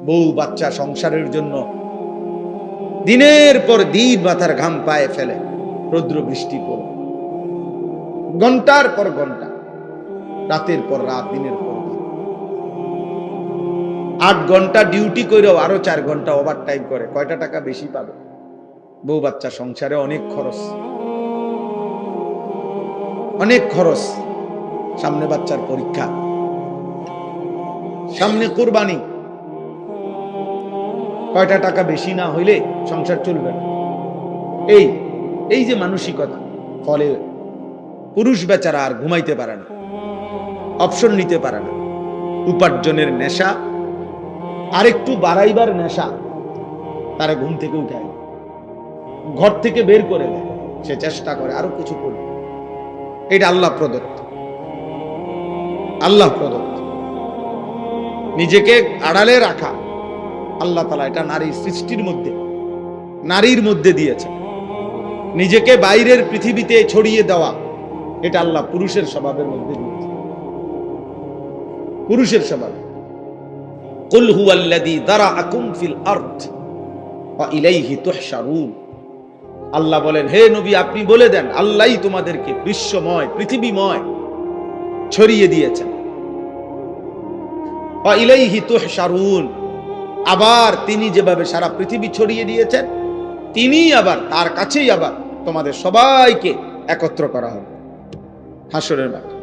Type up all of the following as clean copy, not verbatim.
বউ বাচ্চা সংসারের জন্য দিনের পর দিন মাথার ঘাম পায়ে ফেলে, রৌদ্র বৃষ্টি পড়ে, ঘন্টার পর ঘন্টা, রাতের পর রাত, দিনের পর দিন, 8 ঘন্টা ডিউটি করেও আরো 4 ঘন্টা ওভার টাইম করে, কয়টা টাকা বেশি পাবে? বউ বাচ্চা সংসারে অনেক খরচ, অনেক খরচ। সামনে বাচ্চার পরীক্ষা, সামনে কুরবানি, কয়টা টাকা বেশি না হইলে সংসার চলবে না। এই যে মানসিকতা, ফলে পুরুষ বেচারা আর ঘুমাইতে পারে না, অপশন নিতে পারে না। উপার্জনের নেশা আর একটু বাড়াইবার নেশা তারা ঘুম থেকে উঠায়, ঘর থেকে বের করে দেয়। সে চেষ্টা করে আরো কিছু করবে। এটা আল্লাহ প্রদত্ত, আল্লাহ প্রদত্ত। নিজেকে আড়ালে রাখা আল্লাহ তাআলা এটা নারীর সৃষ্টির মধ্যে, নারীর মধ্যে দিয়েছে। নিজেকে বাইরের পৃথিবীতে ছড়িয়ে দেওয়া এটা আল্লাহ পুরুষের স্বভাবের মধ্যে দিয়েছে, পুরুষের স্বভাব। কুল হুয়াল্লাযী যারাআকুম ফিল আরদ ওয়া ইলাইহি তুহশারুন। আল্লাহ বলেন, হে নবী আপনি বলে দেন, আল্লাহই তোমাদেরকে বিশ্বময়, পৃথিবীময় ছড়িয়ে দিয়েছেন। ওয়া ইলাইহি তুহশারুন, আবার তিনি যেভাবে সারা পৃথিবী ছড়িয়ে দিয়েছেন, তিনি আবার তার কাছেই আবার তোমাদের সবাইকে একত্র করা হবে হাসরের মাঠে।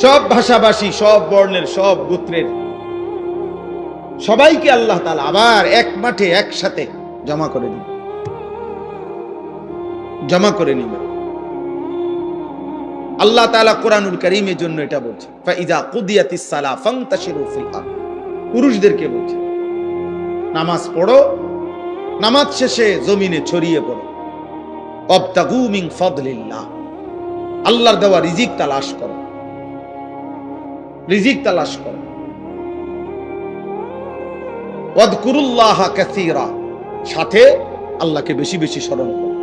সব ভাষাভাষী, সব বর্ণের, সব গোত্রের সবাইকে আল্লাহ তাআলা আবার এক মাঠে একসাথে জমা করে দিবেন, জমা করে নেবেন। আল্লাহ তাআলা কোরআনুল কারীমের জন্য এটা বলছে, ফাইযা কুদিয়াতিস সালাহ ফান্তাশিরু ফিল আরদ। পুরুষদেরকে বলছে, নামাজ পড়ো, নামাজ শেষে জমিনে ছড়িয়ে পড়ো। ওয়াবতাগু মিন ফাদলিল্লাহ, আল্লাহর দেওয়া রিজিক তালাশ করো, রিজিক তালাশ করো। ওয়াযকুরুল্লাহ কাসীরা, সাথে আল্লাহকে বেশি বেশি স্মরণ করো।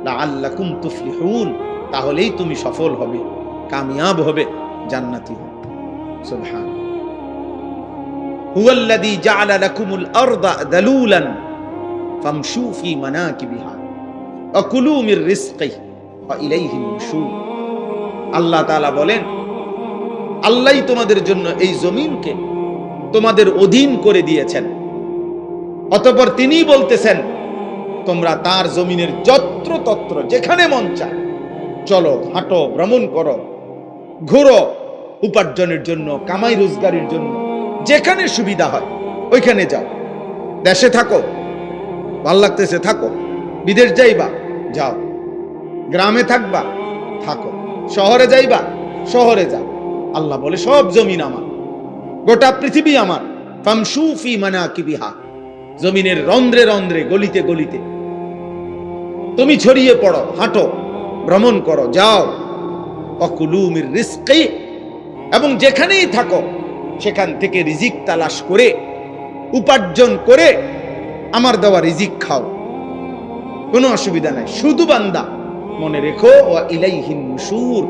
লাআল্লাকুম তুফলিহুন, তাহলেই তুমি সফল হবে, কামিয়াব হবে, জান্নাতি হবে। সুবহানাল্লাহ। হুয়াল্লাযী জাআলা লাকুমুল আরদা যালুলান ফামশু ফি মানাকিবিহা ওয়া কুলু মির রিজকিহি ওয়া ইলাইহিন নুশুর। আল্লাহ তাআলা বলেন, আল্লাহই তোমাদের জন্য এই জমিনকে তোমাদের অধীন করে দিয়েছেন। অতঃপর তিনি বলতেছেন, তোমরা তার জমিনের যত্র তত্র যেখানে মন চায় চলো, হাঁটো, ভ্রমণ করো, ঘুরো, উপার্জনের জন্য, কামাই রোজগারের জন্য যেখানে সুবিধা হয় ওইখানে যাও। দেশে থাকো, ভাল লাগতেছে থাকো, বিদেশ যাইবা যাও, গ্রামে থাকবা থাকো, শহরে যাইবা শহরে যাও। আল্লাহ বলে, সব জমিন আমার, গোটা পৃথিবী আমার। ফামশু ফি মানাকিবিহা, জমিনের রন্ধ্রে রন্ধ্রে, গলিতে গলিতে তুমি ছড়িয়ে পড়ো, হাঁটো, ভ্রমণ করো, যাও। ওয়াকুলু মির রিজকি, এবং যেখানেই থাকো সেখান থেকে রিজিক তালাশ করে, উপার্জন করে আমার দেওয়া রিজিক খাও, কোনো অসুবিধা নাই। শুধু বান্দা মনে রেখো, ওয়া ইলাইহিন নুশুর,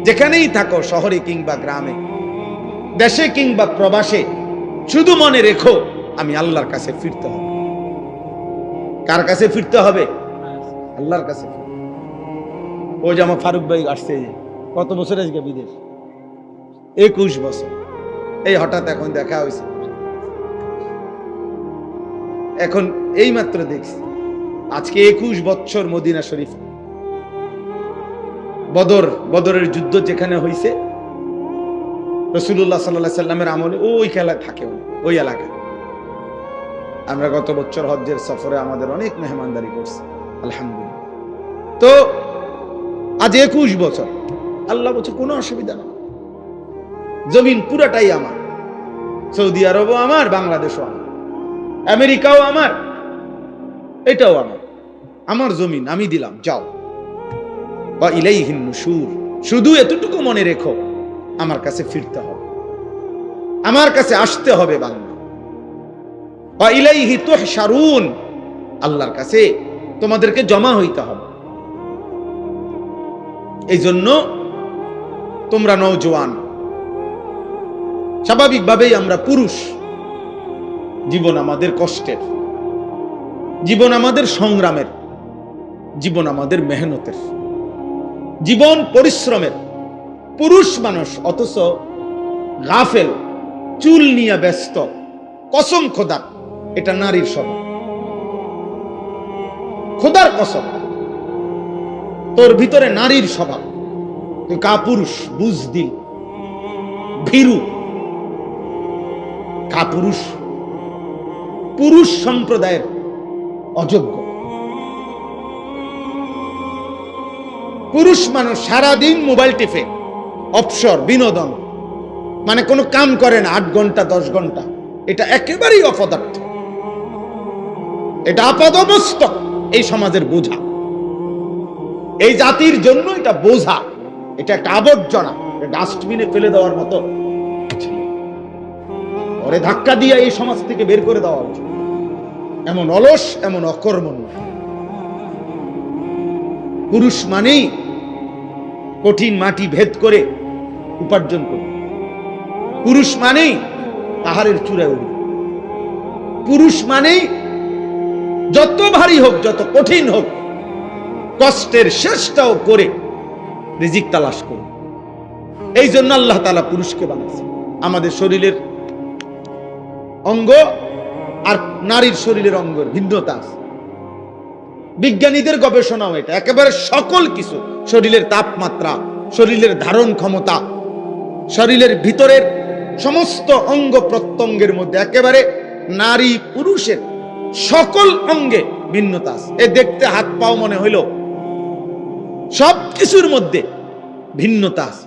যেখানেই থাকো, শহরে কিংবা গ্রামে, দেশে কিংবা প্রবাসে, শুধু মনে রেখো আমি আল্লাহর কাছে ফিরতে হবে। কার কাছে ফিরতে হবে? আল্লাহর কাছে। ওই যে আমার ফারুক ভাই আসছে, কত বছর আজকে বিদেশ? 21 বছর। এই হঠাৎ এখন দেখা হয়েছে, এখন এই মাত্র দেখছি, আজকে 21 বছর মদিনা শরীফ। বদরের যুদ্ধ যেখানে হয়েছে, রাসূলুল্লাহ সাল্লাল্লাহু আলাইহি সাল্লামের আমলে ওই খেলা থাকে ওই এলাকায়। আমরা গত বছর হজ্জের সফরে আমাদের অনেক মেহমানদারি করছি, আলহামদুলিল্লাহ। তো আজ 21 বছর, আল্লাহ বলছে কোনো অসুবিধা না, জমিন পুরাটাই আমার। সৌদি আরবও আমার, বাংলাদেশও আমার, আমেরিকাও আমার, এটাও আমার, আমার জমিন আমি দিলাম, যাও। ওয়া ইলাইহিন নুশুর, শুধু এতটুকু মনে রেখো আমার কাছে ফিরতে হবে, আমার কাছে আসতে হবে বান্দা। ওয়া ইলাইহি তুহশারুন, আল্লাহর কাছে তোমাদেরকে জমা হইতে হবে। এই জন্য তোমরা নওজোয়ান, স্বাভাবিকভাবেই আমরা পুরুষ, জীবন আমাদের কষ্টের, জীবন আমাদের সংগ্রামের, জীবন আমাদের মেহনতের, জীবন পরিশ্রমের। পুরুষ মানুষ অথচ গাফেল, চুল নিয়ে ব্যস্ত। কসম খোদার, এটা নারীর স্বভাব। খোদার কসম, তোর ভিতরে নারীর স্বভাব। তুই কাপুরুষ, বুঝদিল, ভীরু, কাপুরুষ, পুরুষ সম্প্রদায়ের অযোগ্য। পুরুষ মানুষ সারাদিন মোবাইল টিপে, অবসর, বিনোদন, মানে কোনো কাম করে না 8 ঘন্টা 10 ঘন্টা। এটা একেবারেই অপদার্থ, এটা আপাদমস্তক এই সমাজের বোঝা, এই জাতির জন্য এটা বোঝা, এটা একটা আবর্জনা, ডাস্টবিনে ফেলে দেওয়ার মতো। ওরে ধাক্কা দিয়ে এই সমাজ থেকে বের করে দেওয়া উচিত। এমন অলস, এমন অকর্মণ্য। পুরুষ মানেই কঠিন মাটি ভেদ করে উপার্জন করবে। পুরুষ মানেই পাহাড়ের চূড়ায় উঠবে। পুরুষ মানেই যত ভারী হোক, যত কঠিন হোক, কষ্টের শেষটাও করে রিজিক তালাশ করবে। এই জন্য আল্লাহ তাআলা পুরুষকে বানাইছে। আমাদের শরীরের অঙ্গ আর নারীর শরীরের অঙ্গের ভিন্নতা আছে। বিজ্ঞানীদের গবেষণাও এটা। একেবারে সকল কিছু, শরীরের তাপমাত্রা, শরীরের ধারণ ক্ষমতা, শরীরের ভিতরের সমস্ত অঙ্গ প্রত্যঙ্গের মধ্যে একেবারে নারী পুরুষের সকল অঙ্গে ভিন্নতা আছে। এ দেখতে হাত পাও মনে হইল, সব কিছুর মধ্যে ভিন্নতা আছে।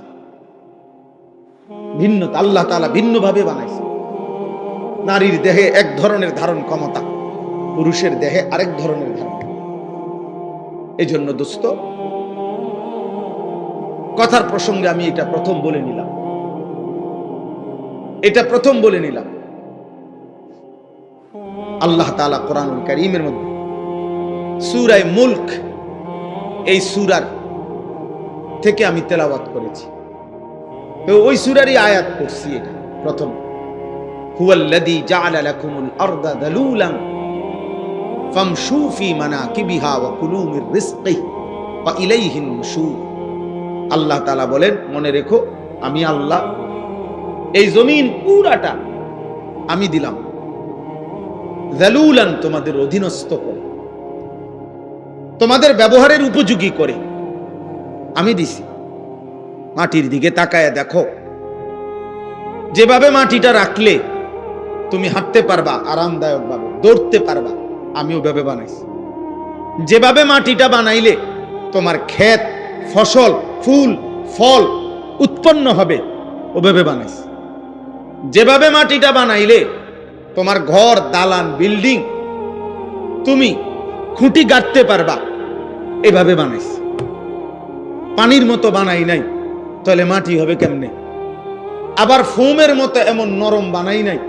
ভিন্নতা আল্লাহ তাআলা ভিন্নভাবে বানাইছে। নারীর দেহে এক ধরনের ধারণ ক্ষমতা, পুরুষের দেহে আরেক ধরনের ধারণ। এই জন্য দোস্ত, কথার প্রসঙ্গে আমি এটা প্রথম বলে নিলাম, আল্লাহ তাআলা কোরআনুল কারীমের মধ্যে সূরা মুলক, এই সূরার থেকে আমি তেলাওয়াত করেছি। তো ওই সূরারই আয়াত পড়ছি। এটা প্রথম, হুয়াল্লাযী জাআলা লাকুমুল আরদা যালুলান ফামশু ফি মানাকিবিহা ওয়া কুলু মির রিজকিহি ওয়া ইলাইহিন নুশুর। আল্লাহ তাআলা বলেন, মনে রেখো, আমি আল্লাহ এই জমিন পুরাটা আমি দিলাম যালুলান, তোমাদের অধীনস্থ করে, তোমাদের ব্যবহারের উপযোগী করে আমি দিছি। মাটির দিকে তাকায় দেখো, যেভাবে মাটিটা রাখলে তুমি হাঁটতে পারবা আরামদায়ক ভাবে, দৌড়তে পারবা, আমি ওভাবে বানাইছি। যেভাবে মাটিটা বানাইলে তোমার ক্ষেত, ফসল, ফুল, ফল উৎপন্ন হবে, ওভাবে বানাইছি। যেভাবে মাটিটা বানাইলে তোমার ঘর, দালান, বিল্ডিং তুমি খুঁটি গাঁথতে পারবা, এভাবে বানাইছি। পানির মতো বানাই নাই, তাহলে মাটি হবে কেমনে? আবার ফোমের মতো এমন নরম বানাই নাই,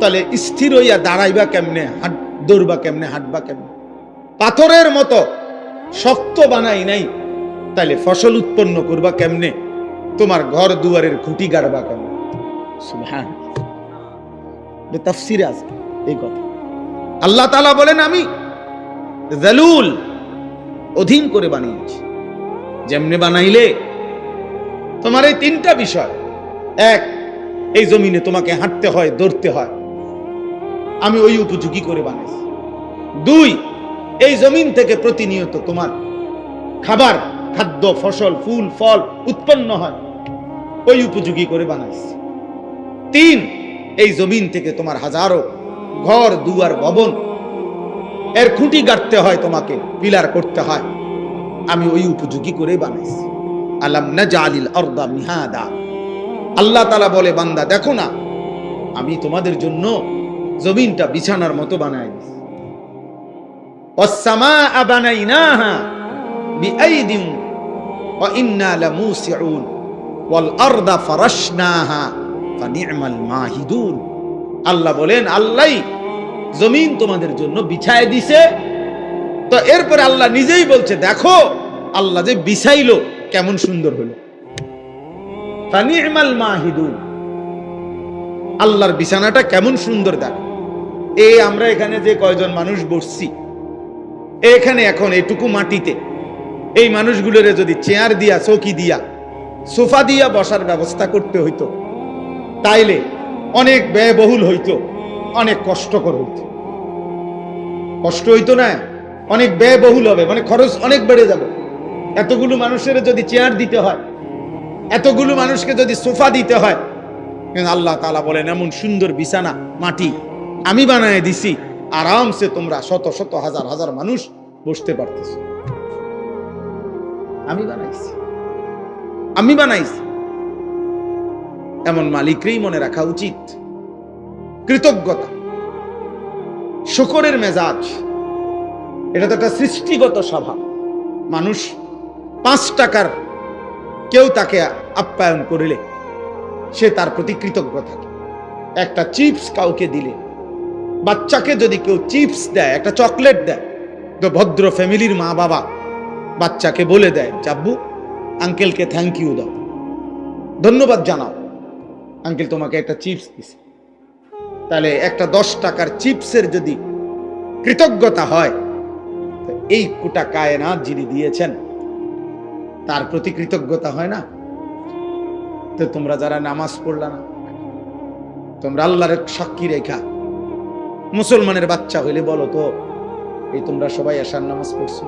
তাহলে স্থির হইয়া দাঁড়াইবা কেমনে, দৌড়বা কেমনে, হাঁটবা কেমনে? পাথরের মতো শক্ত বানাই নাই, তাহলে ফসল উৎপন্ন করবা কেমনে? তোমার ঘর দুয়ারের খুঁটি গাড়বা কেমনে? সুবহানাল্লাহ, তাফসীরে আছে এই কথা। আল্লাহ তাআলা বলেন, আমি যালুল, অধীন করে বানিয়েছি। যেমনে বানাইলে তোমার এই 3টা বিষয়, এক, এই জমিনে তোমাকে হাঁটতে হয়, দৌড়তে হয়, আমি ওই উপযোগী করে বানাইছি। 2, এই জমিন থেকে প্রতিনিয়ত তোমার খাবার, খাদ্য, ফসল, ফুল, ফল উৎপন্ন হয়, ওই উপযোগী করে বানাইছি। 3, এই জমিন থেকে তোমার হাজারো ঘর, দুয়ার, ভবন, এর খুঁটি গাঁথতে হয়, তোমাকে পিলার করতে হয়, আমি ওই উপযোগী করে বানাইছি। আলাম নাজআলিল আরদা মিহাদা। আল্লাহ তাআলা বলে, বান্দা দেখো না, আমি তোমাদের জন্য জমিনটা বিছানার মতো বানাই দিয়েছি। ওয়াস সামাআ বানাইনাহা বিআইদিন ওয়া ইন্না লামুসিউন ওয়াল আরদা ফারাশনাহা ফানি'মাল মাহিদুন। আল্লাহ বলেন, আল্লাহই জমিন তোমাদের জন্য বিছায় দিছে। তো এরপরে আল্লাহ নিজেই বলছে, দেখো আল্লাহ যে বিছাইলো কেমন সুন্দর হলো। ফানি'মাল মাহিদুন, আল্লাহর বিছানাটা কেমন সুন্দর দেখ। আমরা এখানে যে কয়জন মানুষ বসছি, এখানে এখন এটুকু মাটিতে এই মানুষগুলোর যদি চেয়ার দিয়া, চৌকি দিয়া, সোফা দিয়া বসার ব্যবস্থা করতে হইতো, তাইলে অনেক ব্যয়বহুল হইতো, অনেক কষ্টকর হইতো। কষ্ট হইতো না, অনেক ব্যয়বহুল হবে, মানে খরচ অনেক বেড়ে যাবে। এতগুলো মানুষের যদি চেয়ার দিতে হয়, এতগুলো মানুষকে যদি সোফা দিতে হয়, আল্লাহ তাআলা বলেন এমন সুন্দর বিছানা মাটি আমি বানায় দিছি, আরামসে তোমরা শত শত হাজার হাজার মানুষ বসতে পারতেছ। আমি বানাইছি, আমি বানাইছি। এমন মালিককেই মনে রাখা উচিত। কৃতজ্ঞতা, শুকরের মেজাজ, এটা তো একটা সৃষ্টিগত স্বভাব। মানুষ 5 টাকার কেউ তাকে আপ্যায়ন করিলে সে তার প্রতি কৃতজ্ঞ থাকে। একটা চিপস কাউকে দিলে, বাচ্চাকে যদি কেউ চিপস দেয়, একটা চকলেট দেয়, তো ভদ্র ফ্যামিলির মা বাবা বাচ্চাকে বলে দেয়, জাব্বু আঙ্কেলকে থ্যাংক ইউ দাও, ধন্যবাদ জানাও, আঙ্কেল তোমাকে একটা চিপস দিছে। তাহলে একটা 10 টাকার চিপসের যদি কৃতজ্ঞতা হয়, তো এই কোটা কায়নাত যিনি দিয়েছেন তার প্রতি কৃতজ্ঞতা হয় না? তো তোমরা যারা নামাজ পড়লা না, তোমরা আল্লাহর সাক্ষী রেখা মুসলমানের বাচ্চা হইলে বলো তো, এই তোমরা সবাই এশার নামাজ পড়ছো?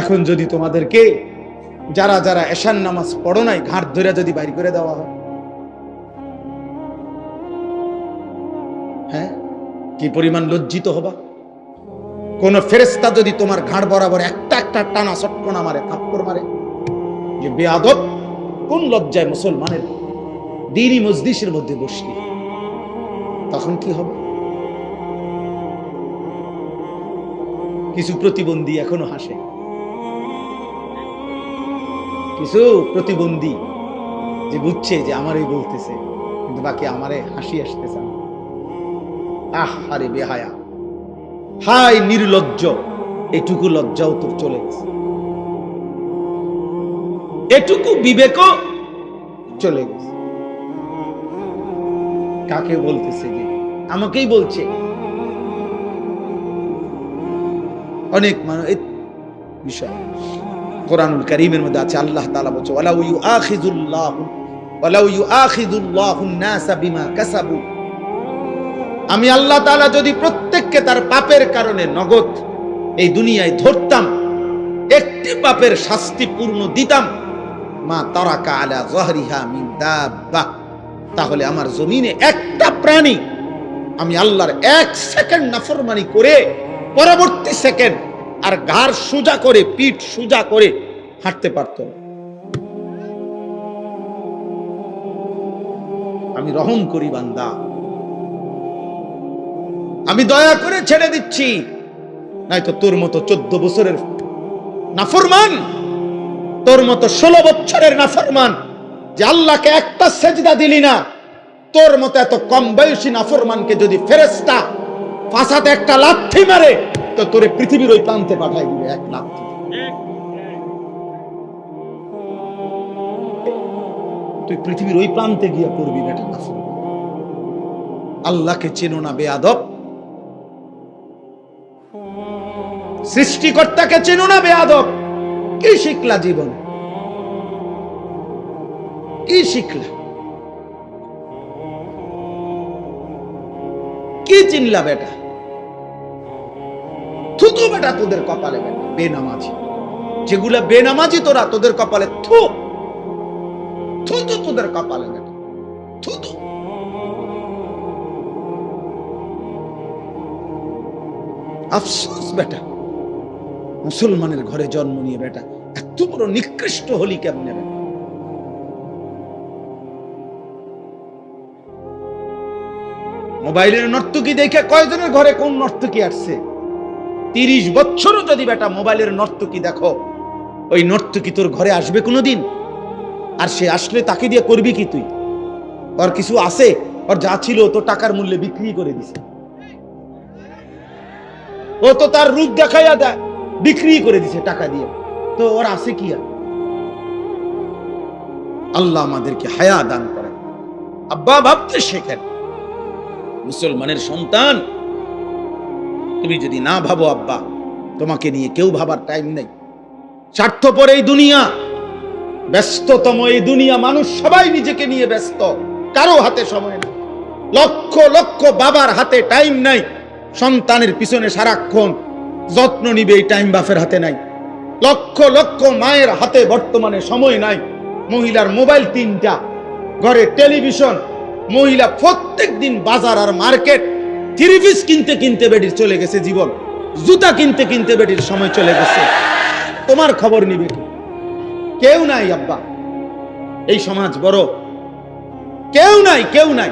এখন যদি তোমাদেরকে যারা যারা এশার নামাজ পড়ো নাই ঘাট ধরে যদি বাইর করে দেওয়া হয়, হ্যাঁ, কি পরিমাণ লজ্জিত হবা? কোন ফেরেশতা যদি তোমার ঘাড় বরাবর একটা একটা টানা চটকনা মারে, থাপ্পড় মারে, যে বেয়াদব, কোন লজ্জায় মুসলমানের দ্বীনি মজলিসের মধ্যে বসলি, তখন কি হবে? কিছু প্রতিবন্ধী এখনো হাসে, কিছু প্রতিবন্ধী যে বুঝছে যে আমারই বলতেছে, কিন্তু বাকি আমারে হাসি আসতেছে। আরে বেহায়া, হাই নির্লজ্জ, এটুকু লজ্জাও তোর চলে গেছে, এটুকু বিবেকও চলে গেছে। কাকে বলতেছে? যে আমাকেই বলছে। অনেক মানুষ এই বিষয় কোরআনুল কারীমের মধ্যে আছে, আল্লাহ তাআলা বলছে ওয়ালাউ ইউআখিযুল্লাহুন নাসা বিমা কাসাবু, আমি আল্লাহ তাআলা যদি প্রত্যেককে তার পাপের কারণে নগদ এই দুনিয়ায় ধরতাম, একটি পাপের শাস্তি পূর্ণ দিতাম, মা তারাকা আলা যাহরিহা মিন দাব্বা, তাহলে আমার জমিনে একটা প্রাণী আমি আল্লাহর 1 সেকেন্ড নাফরমানি করে পরবর্তী সেকেন্ড আর ঘাড় সোজা করে, পিঠ সোজা করে হাঁটতে পারত না। আমি রহম করি বান্দা, আমি দয়া করে ছেড়ে দিচ্ছি, নয়তো তোর মতো 14 বছরের নাফরমান, তোর মতো 16 বছরের নাফরমান যে আল্লাহকে একটা সেজদা দিলি না, তোর মতো এত কম বয়সী নাফরমানকে যদি ফেরেশতা ফাঁসাতে একটা লাথি মারে, তো তোরে পৃথিবীর ওই প্রান্তে পাঠাই দিবে এক লাথি। তুই পৃথিবীর ওই প্রান্তে গিয়া পড়বি বেটা নাফরমান। আল্লাহকে চেনো না বেয়াদব, সৃষ্টিকর্তাকে চেনো না বেয়াদব। কি শিখলা জীবন? কি শিখলা? কি চিনলা বেটা? থুতু বেটা তোদের কপালে বেটা, বেনামাজি যেগুলা বেনামাজি, তোরা তোদের কপালে থু, থুতু তোদের কপালে বেটা, থুতু। আফসোস বেটা, মুসলমানের ঘরে জন্ম নিয়ে বেটা এত বড় নিকৃষ্ট হলি কেমনে বেটা? মোবাইলের নর্তকী দেখে কয়জনের ঘরে কোন নর্তকী আসছে? 30 বছরও যদি বেটা মোবাইলের নর্তকী দেখো, ওই নর্তকী তোর ঘরে আসবে কোনোদিন? আর সে আসলে তাকে দিয়ে করবি কি তুই? ওর কিছু আছে? ওর যা ছিল তো টাকার মূল্যে বিক্রি করে দিছে, ও তো তার রূপ দেখাইয়া দেয় বিক্রি করে দিছে টাকা দিয়ে। তো ওর আছে কি আর? আল্লাহ আমাদেরকে হায়া দান করেন। আব্বা ভাবতে শেখেন। মুসলমানের সন্তান, তুমি যদি না ভাবো আব্বা, তোমাকে নিয়ে কেউ ভাবার টাইম নেই। স্বার্থপর এই দুনিয়া, ব্যস্ততম এই দুনিয়া, মানুষ সবাই নিজেকে নিয়ে ব্যস্ত, কারো হাতে সময় নেই। লক্ষ লক্ষ বাবার হাতে টাইম নাই, সন্তানের পিছনে সারাক্ষণ যত্ন নিবে এই টাইম বাপের হাতে নাই। লক্ষ লক্ষ মায়ের হাতে বর্তমানে সময় নাই। মহিলার মোবাইল 3টা, ঘরে টেলিভিশন, মহিলা প্রত্যেক দিন বাজার আর মার্কেট, 3 পিস কিনতে কিনতে বেটির চলে গেছে জীবন, জুতা কিনতে কিনতে বেটির সময় চলে গেছে। তোমার খবর নিবে কি? কেউ নাই আব্বা। এই সমাজ বড়, কেউ নাই, কেউ নাই।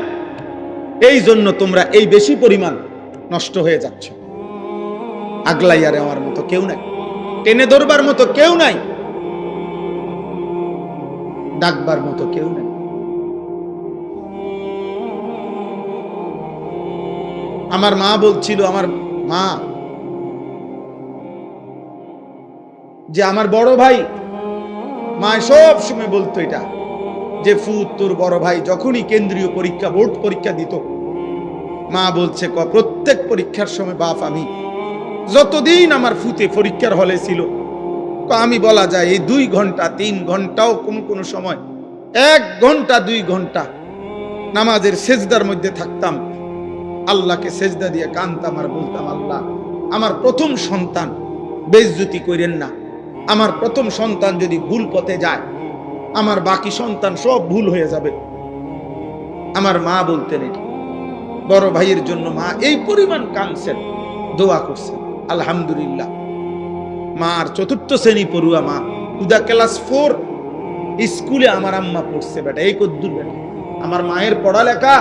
এই জন্য তোমরা এই বেশি পরিমাণ নষ্ট হয়ে যাচ্ছ। আগলাইয়ারে আমার মতো কেউ নাই, টেনে ধরবার মতো কেউ নাই, ডাকবার মতো কেউ নাই। আমার মা বলছিল, আমার মা, যে আমার বড় ভাই, মা সব সময় বলতো এটা, যে ফুত তোর বড় ভাই যখনই কেন্দ্রীয় পরীক্ষা, বোর্ড পরীক্ষা দিত, মা বলছে প্রত্যেক পরীক্ষার সময় বাপ আমি, যতদিন আমার ফুতে পরীক্ষার হলে ছিল, আমি বলা যায় এই 2 ঘন্টা 3 ঘন্টাও কোন সময় 1 ঘন্টা 2 ঘন্টা নামাজের সেজদার মধ্যে থাকতাম, আল্লাহকে সেজদা দিয়ে কাঁদতাম আর বলতাম, আল্লাহ আমার প্রথম সন্তান বেইজ্জতি করেন না, আমার প্রথম সন্তান যদি ভুল পথে যায়, আমার বাকি সন্তান সব ভুল হয়ে যাবে। আমার মা বলতেন এটা। বড় ভাইয়ের জন্য মা এই পরিমাণ কাঁদছেন, দোয়া করছেন। আলহামদুলিল্লাহ, মার 4র্থ শ্রেণী পড়ুয়া মা, উদা ক্লাস 4 স্কুলে আমার আম্মা পড়ছে বেটা, এই কদ্দুর বেটা। আমার মায়ের পড়ালেখা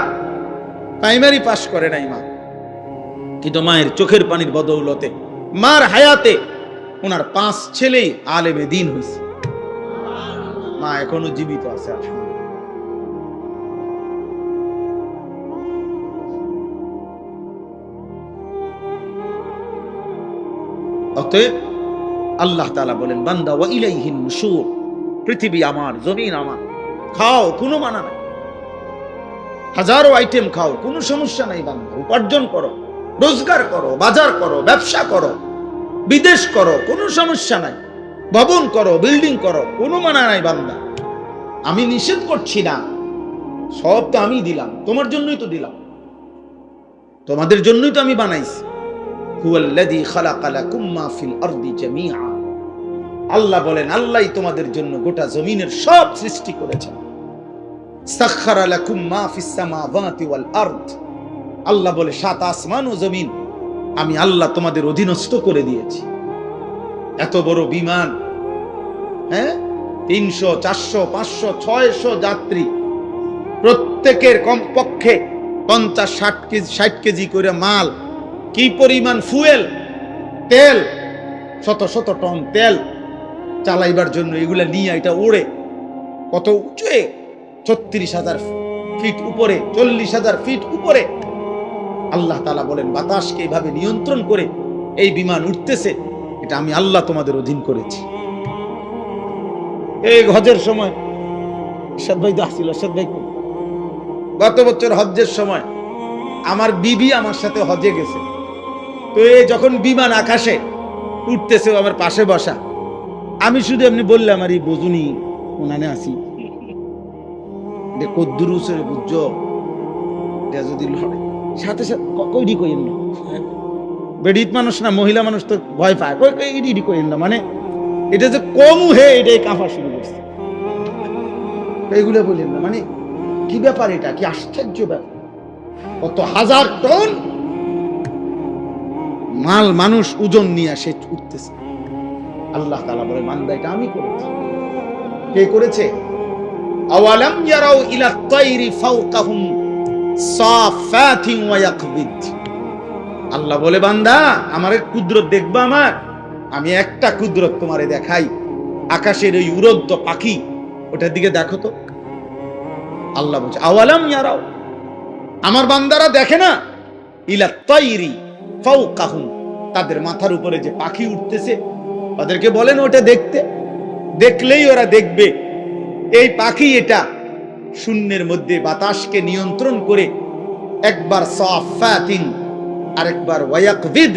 প্রাইমারি পাস করে নাই মা, কিন্তু মায়ের চোখের পানির বদৌলতে, মার হায়াতে ওনার 5 ছেলেই আলেমে দ্বীন হয়েছে। মা এখনো জীবিত আছে। অতএব আল্লাহ তাআলা বলেন, বান্দা ওয়া ইলাইহিন নুশুর, পৃথিবী আমার, জমিন আমার, খাও কোনো মানা নাই, হাজারো আইটেম খাও, কোনো সমস্যা নাই বান্দা, উপার্জন করো, রোজগার করো, বাজার করো, ব্যবসা করো, বিদেশ করো, কোনো সমস্যা নাই, ভবন করো, বিল্ডিং করো, কোনো মানা নাই বান্দা। আমি নিষেধ করছি না, সব তো আমি দিলাম, তোমার জন্যই তো দিলাম, তোমাদের জন্যই তো আমি বানাইছি। হুয়াল্লাযী খালাকা লাকুম মা ফিল আরদি জামিআ, আল্লাহ বলেন আল্লাহই তোমাদের জন্য গোটা জমিনের সব সৃষ্টি করেছেন। সাখখারা লাকুম মা ফিস সামাওয়াতি ওয়াল আরদ, আল্লাহ বলে 7 আসমান ও জমিন আমি আল্লাহ তোমাদের অধীনস্থ করে দিয়েছি। এত বড় বিমান, হ্যাঁ, 300 400 500 600 যাত্রী, প্রত্যেকের কমপক্ষে 50-60 কেজি করে মাল, কি পরিমাণ ফুয়েল, তেল, শত শত টন তেল চালাইবার জন্য এগুলা নিয়ে এটা ওড়ে কত উঁচুয়ে, 36,000 ফিট উপরে, 40,000 ফিট উপরে। আল্লাহ তাআলা বলেন বাতাসকে এইভাবে নিয়ন্ত্রণ করে এই বিমান উঠতেছে, এটা আমি আল্লাহ তোমাদের অধীন করেছি। এই হজের সময় এরশাদ ভাই আসছিল, এরশাদ ভাই গত বছর হজ্জের সময় আমার বিবি আমার সাথে হজে গেছে, তো এই যখন বিমান আকাশে উঠতেছে আমার পাশে বসা, আমি শুধু এমনি বললাম আর এই বোঝুনি ওনানে আসি কদ্দুর উচরে বুঝছো, এটা যদি লড়ে সাথে সাথে কইডি কইেন না, বেডিত মানুষ না, মহিলা মানুষ তো ভয় পায়, ইডি কইেন না, মানে এটা যে কম হে এটাই কাঁপা শুরু করছে, এইগুলো বললেন না, মানে কি ব্যাপার, এটা কি আশ্চর্য ব্যাপার, কত হাজার টন মাল মানুষ ওজন নিয়ে সে উঠতেছে। আল্লাহ তাআলা বলে বান্দা এটা আমি করেছি। কে করেছে? আওয়ালাম ইয়ারাউ ইলা তাইরি ফাওকাহুম সাফাতিন ওয়া ইয়াকবিদ, আল্লাহ বলে বান্দা আমার কুদরত দেখবা, আমার আমি একটা কুদরত তোমারে দেখাই, আকাশের ওই উড়ন্ত পাখি, ওটার দিকে দেখো তো। আল্লাহ বলছে আওয়ালাম ইয়ারাউ, আমার বান্দারা দেখে না, ইলা তাইরি ফাওকাহুম, তাদের মাথার উপরে যে পাখি উঠতেছে, তাদেরকে বলেন ওটা দেখতে। দেখলেই ওরা দেখবে এই পাখি এটা শূন্যের মধ্যে বাতাসকে নিয়ন্ত্রণ করে একবার সাফাতিন আর একবার ওয়ায়াকবিদ,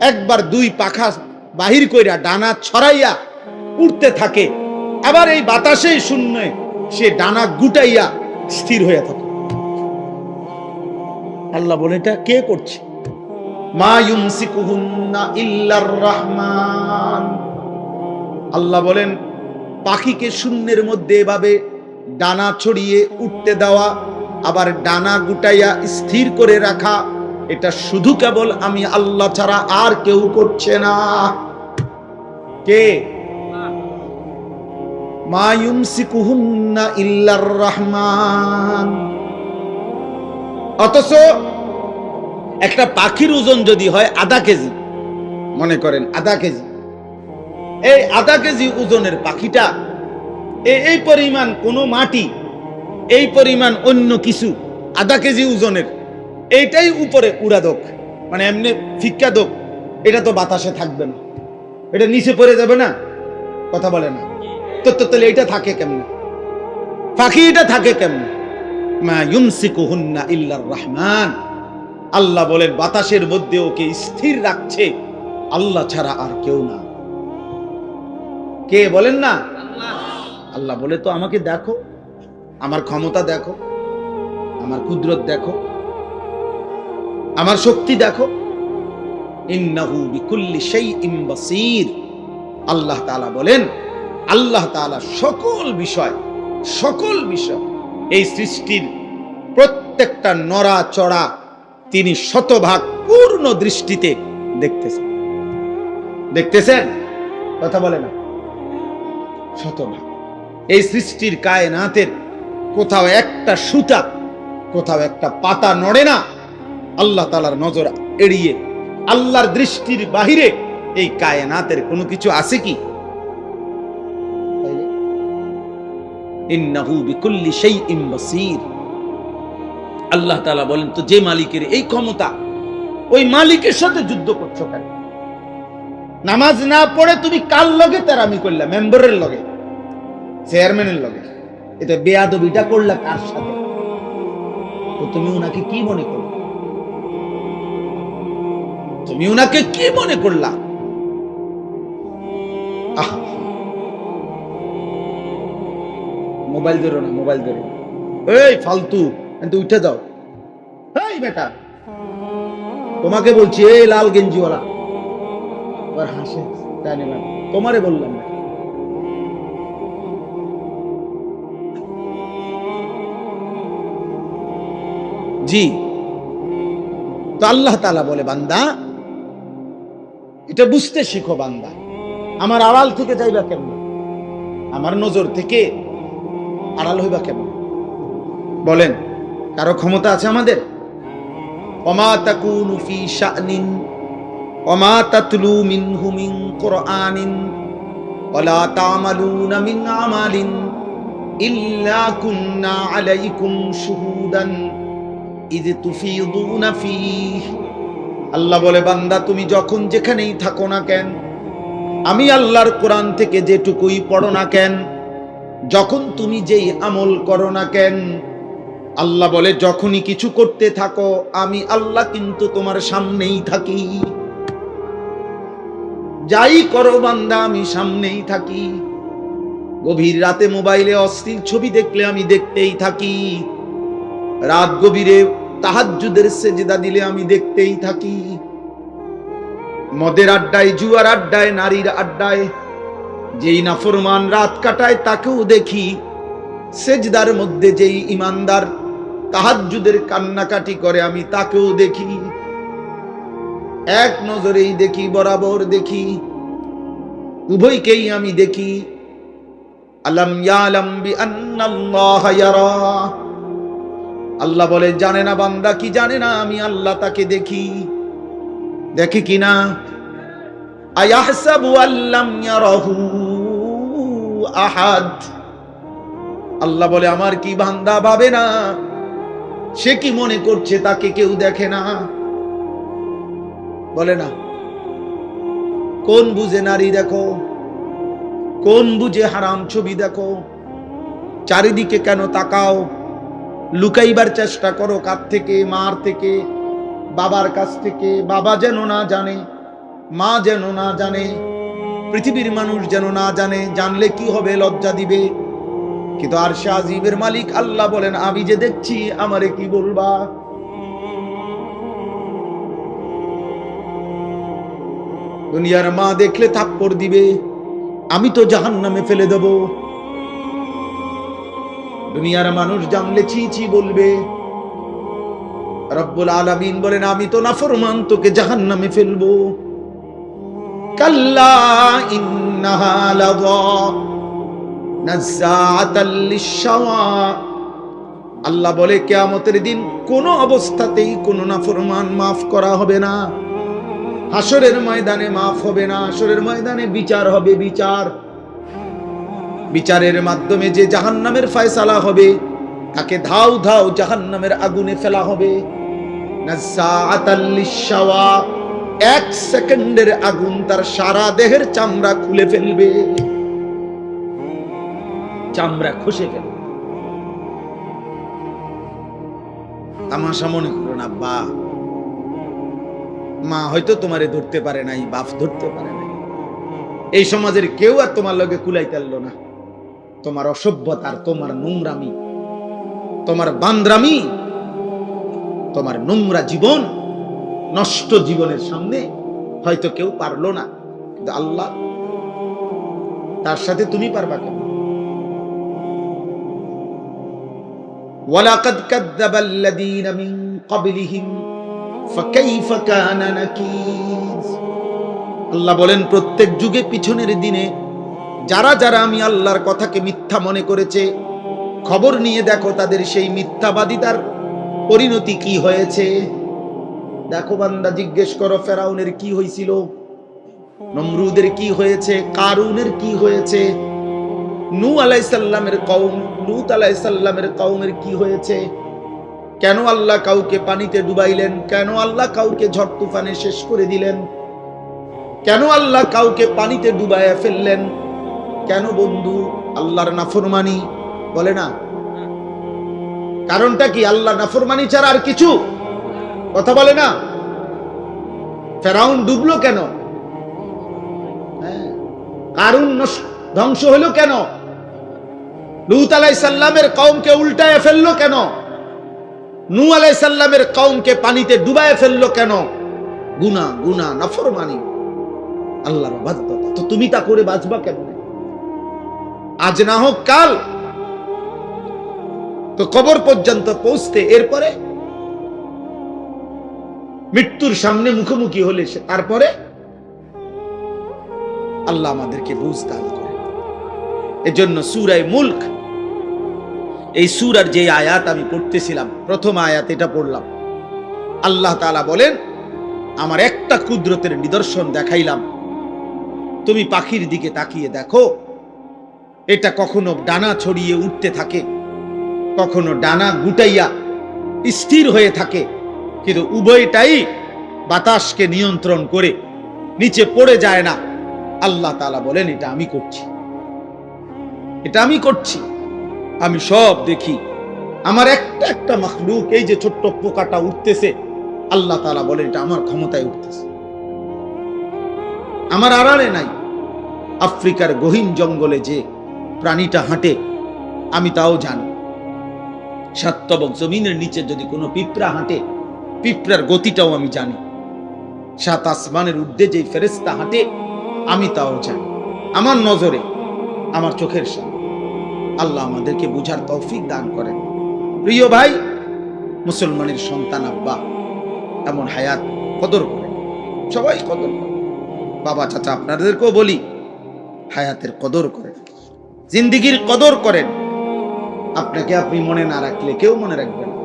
একবার দুই পাখা বাহির কইরা ডানা ছড়াইয়া উড়তে থাকে, আবার এই বাতাসেই শূন্যে সে ডানা গুটাইয়া স্থির হয়ে থাকে। আল্লাহ বলে এটা কে করছে? মা ইউমসিকুহুন্না ইল্লার রহমান। আল্লাহ বলেন পাখিকে শূন্যের মধ্যে এভাবে ডানা ছড়িয়ে উঠতে দেওয়া, আবার ডানা গুটাইয়া স্থির করে রাখা, এটা শুধু কেবল আমি আল্লাহ ছাড়া আর কেউ করছে না। কে? মা ইউমসিকুহুন্না ইল্লার রহমান। অথচ একটা পাখির ওজন যদি হয় আধা কেজি, মনে করেন আধা কেজি, এই আধা কেজি ওজনের পাখিটা এই পরিমাণ কোন মাটি, এই পরিমাণ অন্য কিছু আধা কেজি ওজনের, এইটাই উপরে উড়া দোক, মানে এমনি ফিক্কা দোক, এটা তো বাতাসে থাকবে না, এটা নিচে পড়ে যাবে না, কথা বলে না তো। তাহলে এটা থাকে কেমনে? পাখি এটা থাকে কেমনে? মা ইউমসিকুহুন্না ইল্লার রহমান। আল্লাহ বলেন বাতাসের মধ্যে ওকে স্থির রাখছে আল্লাহ ছাড়া আর কেউ না। কে বলেন না? আল্লাহ বলে তো আমাকে দেখো, আমার ক্ষমতা দেখো, আমার কুদরত দেখো, আমার শক্তি দেখো। ইন্নাহু বিকুল্লি শাইইন বাসীর। আল্লাহ তাআলা বলেন আল্লাহ তাআলা সকল বিষয় এই সৃষ্টির প্রত্যেকটা নড়াচড়া তিনি শতভাগ পূর্ণ দৃষ্টিতে দেখতেছেন। কথা বলে না? শতভাগ। এই সৃষ্টির কায়নাতের কোথাও একটা সুতা, কোথাও একটা পাতা নড়ে না আল্লাহ তাআলার নজর এড়িয়ে। আল্লাহর দৃষ্টির বাহিরে এই কায়নাতের কোনো কিছু আছে কি? ইন্নাহু বিকুল্লি শাইইন বাসীর। আল্লাহ তাআলা বলেন তো যে মালিকের এই ক্ষমতা, ওই মালিকের সাথে যুদ্ধ করছো কেন? নামাজ না পড়ে তুমি কার লগে তেরামি করলা? মেম্বারের লগে, চেয়ারম্যানের লগে। এটা বেয়াদবিটা করলা কার সাথে? তো তুমি উনাকে কি মনে করো? তুমি উনাকে কি মনে করলা? মোবাইল ধরো না, মোবাইল ধরো। এই ফালতু, উঠে যাও। এই বেটা, তোমাকে বলছি, এই লাল গেঞ্জিওয়ালা আবার হাসে, তাই না? তোমারে বললাম না। জি, তো আল্লাহ তাআলা বলে বান্দা এটা বুঝতে শিখো। বান্দা আমার আড়াল থেকে যাইবা কেমন? আমার নজর থেকে আড়াল হইবা কেমন? বলেন, কারো ক্ষমতা আছে আমাদের? ওমা তাকুনু ফি শানিন ওমা তাতলু মিনহু মিন কুরআনিন ওয়ালা তা'মালুনা মিন আমালিন ইল্লা কুননা আলাইকুম শুহুদান ইয তুফিদুনা ফীহি। আল্লাহ বলে বান্দা তুমি যখন যেখানেই থাকো না কেন, আমি আল্লাহর কোরআন থেকে যেটুকুই পড়ো না কেন, যখন তুমি যেই আমল করো না কেন, আল্লাহ বলে যখনই কিছু করতে থাকো আমি আল্লাহ কিন্তু তোমার সামনেই থাকি। যাই করো বান্দা আমি সামনেই থাকি। গভীর রাতে মোবাইলে অশ্লীল ছবি দেখলে আমি দেখতেই থাকি। রাত গভীরে তাহাজ্জুদের সেজদা দিলে আমি দেখতেই থাকি। মদের আড্ডায়, জুয়ার আড্ডায়, নারীর আড্ডায় যেই নাফরমান রাত কাটায় তাকেও দেখি। সেজদার মধ্যে যেই ইমানদার তাহাজ্জুদের কান্নাকাটি করে আমি তাকেও দেখি। এক নজরেই দেখি, বরাবর দেখি, উভয়কেই আমি দেখি। আলাম ইয়ালাম বিআন্নাল্লাহা ইয়ারা। আল্লাহ বলে জানে না বান্দা কি জানে না আমি আল্লাহ তাকে দেখি। দেখি কিনা? আয়াহসাবু আল্লাম ইয়ারাহু আহাদ। আল্লাহ বলে আমার কি বান্দা ভাবে না? সে কি মনে করছে তাকে কেউ দেখে না? বলে না? কোন বুঝে নারী দেখো, কোন বুঝে হারাম ছবি দেখো? চারিদিকে কেন তাকাও? লুকাইবার চেষ্টা করো কার থেকে? মার থেকে, বাবার কাছ থেকে। বাবা যেন না জানে, মা যেন না জানে, পৃথিবীর মানুষ যেন না জানে। জানলে কি হবে? লজ্জা দিবে। কিন্তু আরশে আজিমের মালিক আল্লাহ বলেন, আমি যে দেখছি, আমারে কি বলবা? দুনিয়ার মা দেখলে থাপ্পড় দিবে, আমি তো জাহান্নামে ফেলে দেব। দুনিয়ার মানুষ জানলে ছি ছি বলবে। রব্বুল আলামিন বলেন, আমি তো নাফরমান, তোকে জাহান্নামে ফেলবো। কাল্লা ইন্নাহা লাযা নাযাআতাল লিশ-শাওয়া। আল্লাহ বলে, কিয়ামতের দিন কোন অবস্থাতেই কোন নাফরমান মাফ করা হবে না। হাসরের ময়দানে মাফ হবে না। হাসরের ময়দানে বিচার হবে। বিচারের মাধ্যমে যে জাহান্নামের ফয়সালা হবে, তাকে ধাও ধাও জাহান্নামের আগুনে ফেলা হবে। নাযাআতাল লিশ-শাওয়া, এক সেকেন্ডের আগুন তার সারা দেহের চামড়া খুলে ফেলবে, চামড়া খসে ফেলবে। তামাশা মনে করো না বা মা হয়তো তোমারে ধরতে পারে নাই, বাপ ধরতে পারে নাই, এই সমাজের কেউ আর তোমার লগে কুলাইতে পারলো না। তোমার অসভ্যতার, তোমার নোংরামি, তোমার বান্দ্রামি, তোমার নোংরা জীবন, নষ্ট জীবনের সামনে হয়তো কেউ পারলো না, কিন্তু আল্লাহ, তার সাথে তুমি পারবা কেন? ওয়ালাকাদ কাযযাবাল্লাযীনা মিন ক্বাবলিহিম ফাকাইফা কানা নাকির। আল্লাহ বলেন, প্রত্যেক যুগে পিছনের দিনে যারা যারা আমি আল্লাহর কথাকে মিথ্যা মনে করেছে, খবর নিয়ে দেখো তাদের সেই মিথ্যাবাদিতার পরিণতি কি হয়েছে। দেখো বান্দা, জিজ্ঞেস করো ফেরাউনের কি হয়েছিল, নমরুদের কি হয়েছে, কারুনের কি হয়েছে, নূহ আলাইহিস সালামের কওম, লূত আলাইহিস সালামের কওমের কি হয়েছে। কেন আল্লাহ কাউকে পানিতে ডুবাইলেন? কেন আল্লাহ কাউকে ঝড় তুফানে শেষ করে দিলেন? কেন আল্লাহ কাউকে পানিতে ডুবাইয়া ফেললেন? কেন বন্ধু? আল্লাহর নাফরমানি, বলে না? কারণটা কি? আল্লাহ নাফরমানি ছাড়া আর কিছু কথা বলে না? ফেরাউন ডুবলো কেন? কারুন ধ্বংস হলো কেন? লূত আলাইহিস সালামের কওমকে উল্টায় ফেললো কেন? নূহ আলাইহিস সালামের কওমকে পানিতে ডুবায় ফেললো কেন? গুনাহ, গুনাহ, নাফরমানি, আল্লাহর ইবাদত। তো তুমি তা করে বাঁচবা কেমনে? আজ না হোক কাল তো কবর পর্যন্ত পৌঁছতে, এরপরে মৃত্যুর সামনে মুখোমুখি হলে তারপরে আল্লাহ আমাদেরকে বুঝ দান করে। এজন্য সূরা মুলক, এই সূরার যে আয়াত আমি পড়তেছিলাম, প্রথম আয়াত এটা পড়লাম। আল্লাহ তাআলা বলেন, আমার একটা কুদরতের নিদর্শন দেখাইলাম, তুমি পাখির দিকে তাকিয়ে দেখো, এটা কখনো ডানা ছড়িয়ে উঠতে থাকে, কখনো ডানা গুটাইয়া স্থির হয়ে থাকে, কিন্তু উভয়টাই বাতাসকে নিয়ন্ত্রণ করে নিচে পড়ে যায় না। আল্লাহ তাআলা বলেন, এটা আমি করছি, এটা আমি করছি, আমি সব দেখি। আমার একটা একটা মাখলুক, এই যে ছোট্ট পোকাটা উঠতেছে, আল্লাহ তাআলা বলেন এটা আমার ক্ষমতায় উঠতেছে, আমার আড়ালে নাই। আফ্রিকার গহীন জঙ্গলে যে প্রাণীটা হাঁটে, আমি তাও জানি। সাতবক জমিনের নিচে যদি কোনো পিঁপড়া হাঁটে, পিঁপড়ার গতিটাও আমি জানি। সাত আসমানের ঊর্ধ্বে যে ফেরেশতা হাঁটে, আমি তাও জানি। আমার নজরে, আমার চোখের সামনে। আল্লাহ আমাদেরকে বুঝার তৌফিক দান করেন। প্রিয় ভাই, মুসলমানের সন্তান আব্বা এমন হায়াত কদর করেন, সবাই কদর করেন। বাবা চাচা আপনাদেরকেও বলি, হায়াতের কদর করেন, জিন্দেগির কদর করেন। আপনাকে আপনি মনে না রাখলে কেউ মনে রাখবে না।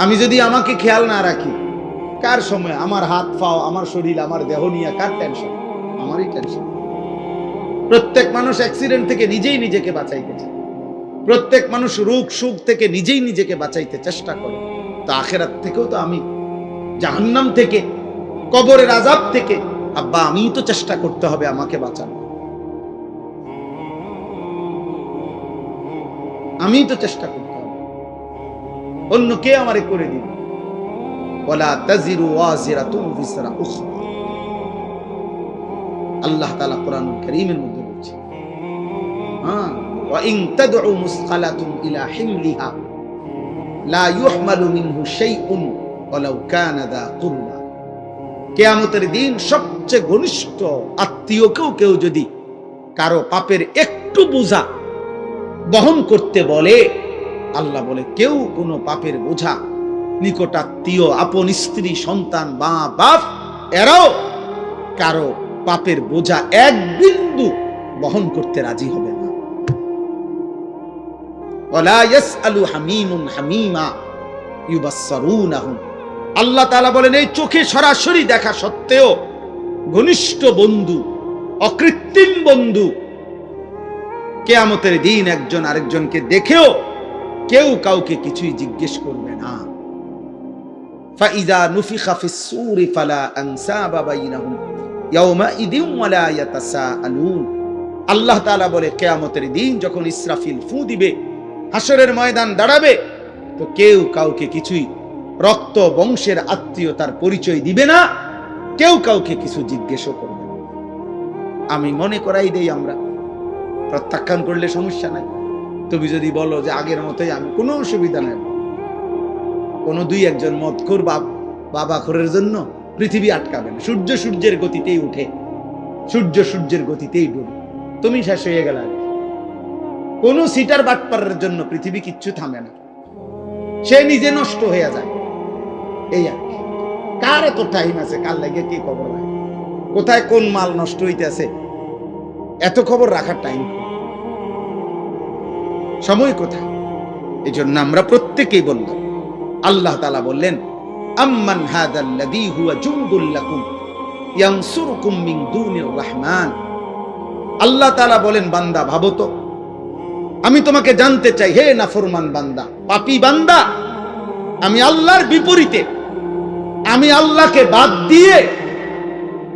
আমি যদি আমাকে খেয়াল না রাখি, কার সময় আমার হাত পাও, আমার শরীর, আমার দেহ নিয়ে কার টেনশন? আমারই টেনশন। প্রত্যেক মানুষ অ্যাক্সিডেন্ট থেকে নিজেই নিজেকে বাঁচাইতে চায়, প্রত্যেক মানুষ রোগ সুখ থেকে নিজেই নিজেকে বাঁচাইতে চেষ্টা করে। তো আখেরাত থেকেও তো আমি, জাহান্নাম থেকে, কবরের আযাব থেকে, আব্বা আমিই তো চেষ্টা করতে হবে আমাকে বাঁচানো। আমি তো চেষ্টা করতে হবে, অন্য কে আমারে করে দিবে। ওয়ালা তাজিরু ওয়াজিরাতুন বিসরা উখরা, আল্লাহ তাআলা কোরআনুল কারীমের মধ্যে বলছে, ওয়া ইন তাদউ মুসকালাতুন ইলা হিমলিহা লা ইউহমালু মিনহু শাইউন ওয়ালাউ কানা দা কুরবা। কিয়ামতের দিন সবচেয়ে ঘনিষ্ঠ আত্মীয়কেও কেউ যদি কারো পাপের একটু বোঝা বহন করতে বলে, আল্লাহ বলে কেউ কোনো পাপের বোঝা, নিকটাত্মীয়, আপন স্ত্রী, সন্তান, মা বাপ, এরাও কারো পাপের বোঝা এক বিন্দু বহন করতে রাজি হবে না। ওয়ালা ইয়াসআলু হামীমুন হামীমা ইউবাসসারুনাহুম, আল্লাহ তাআলা বলেন এই চোখে সরাসরি দেখা সত্ত্বেও ঘনিষ্ঠ বন্ধু, অকৃত্রিম বন্ধু, কিয়ামতের দিন একজন আরেকজনকে দেখেও কেউ কাউকে কিছুই জিজ্ঞেস করবে না। ফাইযা নুফিখা ফিস-সূরি ফালা আনসাবা বাইনাহুম ইয়াওমাইযিন ওয়ালা ইয়াতাসাআলুন, আল্লাহ তাআলা বলে কিয়ামতের দিন যখন ইসরাফিল ফু দিবে, হাসরের ময়দান দাঁড়াবে, তো কেউ কাউকে কিছুই রক্ত বংশের আত্মীয়তার পরিচয় দিবে না, কেউ কাউকে কিছু জিজ্ঞেসও করবে না। আমি মনে করাই দেই, আমরা প্রত্যাখ্যান করলে সমস্যা নাই। তুমি যদি বলো যে আগের মতোই, আমি কোনো অসুবিধা নাই। কোন দুই একজন মদখোর বাবা খোরের জন্য পৃথিবী আটকাবে না। সূর্য সূর্যের গতিতেই উঠে, সূর্য সূর্যের গতিতেই ডুবে, তুমি শেষ হয়ে গেল। কোন সিটার বাটপারের জন্য পৃথিবী কিচ্ছু থামে না, সে নিজে নষ্ট হয়ে যায়। এই আর কি। কার এত টাইম আছে কার লাগে কি খবর নাই, কোথায় কোন মাল নষ্ট হইতেছে, এত খবর রাখার টাইম, সময় কোথায়? এই জন্য আমরা প্রত্যেকেই বললাম, আল্লাহ তাআলা বললেন, আম্মান হাদাল্লাযী হুয়া জুনদুল লাকুম ইয়ানসুরুকুম মিন দুনির রহমান। আল্লাহ তাআলা বলেন, বান্দা ভাবো তো, আমি তোমাকে জানতে চাই, হে নাফরমান বান্দা, পাপী বান্দা, আমি আল্লাহর বিপরীতে, আমি আল্লাহকে বাদ দিয়ে